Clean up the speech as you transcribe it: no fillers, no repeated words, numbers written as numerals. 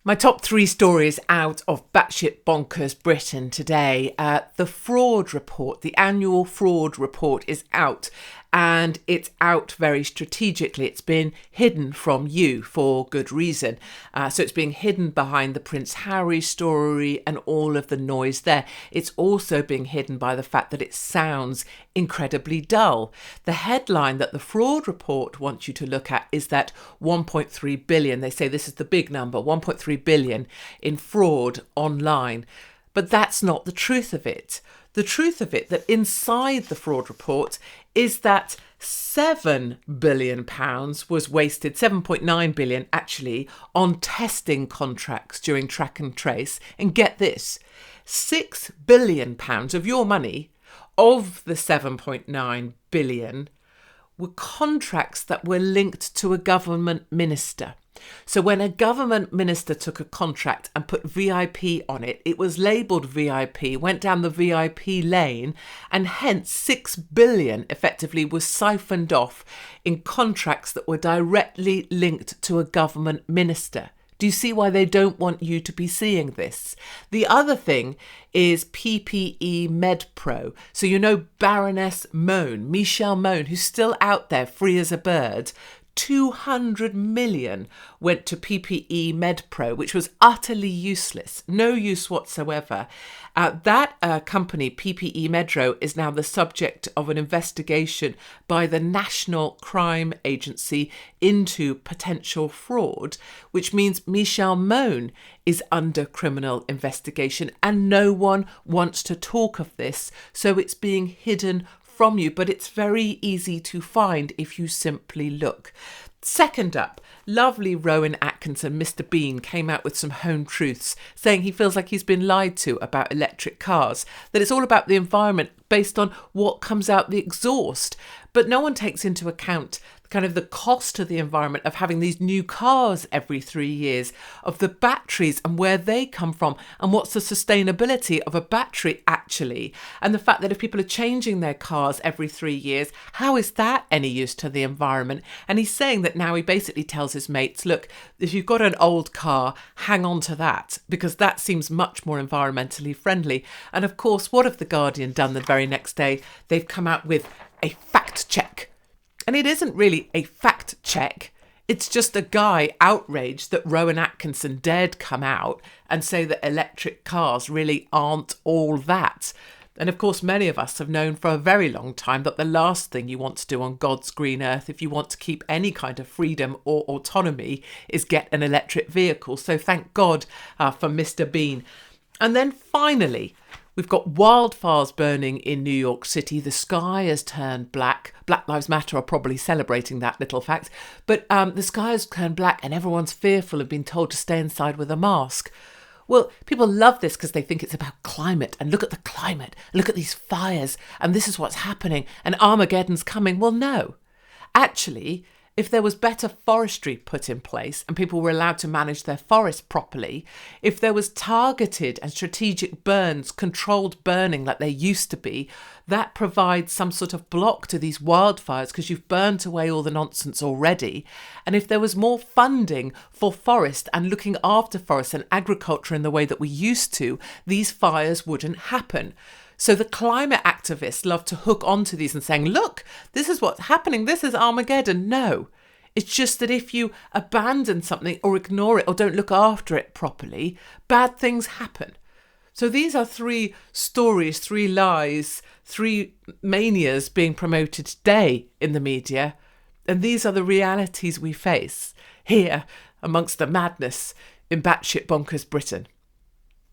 My top three stories out of Batshit Bonkers Britain today. The fraud report, the annual fraud report is out, and it's out very strategically. It's been hidden from you for good reason. So it's being hidden behind the Prince Harry story and all of the noise there. It's also being hidden by the fact that it sounds incredibly dull. The headline that the fraud report wants you to look at is that 1.3 billion, they say this is the big number, 1.3 billion in fraud online. But that's not the truth of it. The truth of it, that inside the fraud report, is that £7 billion was wasted, 7.9 billion actually, on testing contracts during track and trace. And get this, £6 billion of your money, of the 7.9 billion, were contracts that were linked to a government minister. So when a government minister took a contract and put VIP on it, it was labelled VIP, went down the VIP lane, and hence 6 billion effectively was siphoned off in contracts that were directly linked to a government minister. Do you see why they don't want you to be seeing this? The other thing is PPE MedPro. So you know Baroness Mone, Michelle Mone, who's still out there free as a bird. 200 million went to PPE MedPro, which was utterly useless, no use whatsoever. That company, PPE MedPro, is now the subject of an investigation by the National Crime Agency into potential fraud, which means Michelle Mone is under criminal investigation and no one wants to talk of this, so it's being hidden from you, but it's very easy to find if you simply look. Second up, lovely Rowan Atkinson, Mr. Bean, came out with some home truths, saying he feels like he's been lied to about electric cars, that it's all about the environment based on what comes out the exhaust. But no one takes into account kind of the cost to the environment of having these new cars every 3 years, of the batteries and where they come from, and what's the sustainability of a battery actually, and the fact that if people are changing their cars every 3 years, how is that any use to the environment? And he's saying that now he basically tells his mates, look, if you've got an old car, hang on to that, because that seems much more environmentally friendly. And of course, what have The Guardian done the very next day? They've come out with a fact check. And it isn't really a fact check. It's just a guy outraged that Rowan Atkinson dared come out and say that electric cars really aren't all that. And of course, many of us have known for a very long time that the last thing you want to do on God's green earth, if you want to keep any kind of freedom or autonomy, is get an electric vehicle. So thank God for Mr. Bean. And then finally, we've got wildfires burning in New York City. The sky has turned black. Black Lives Matter are probably celebrating that little fact. But the sky has turned black and everyone's fearful of being told to stay inside with a mask. Well, people love this because they think it's about climate. And look at the climate. Look at these fires. And this is what's happening. And Armageddon's coming. Well, no. Actually, if there was better forestry put in place and people were allowed to manage their forests properly, if there was targeted and strategic burns, controlled burning like there used to be, that provides some sort of block to these wildfires because you've burnt away all the nonsense already. And if there was more funding for forest and looking after forests and agriculture in the way that we used to, these fires wouldn't happen. So the climate activists love to hook onto these and saying, look, this is what's happening. This is Armageddon. No, it's just that if you abandon something or ignore it or don't look after it properly, bad things happen. So these are three stories, three lies, three manias being promoted today in the media. And these are the realities we face here amongst the madness in Batshit Bonkers Britain.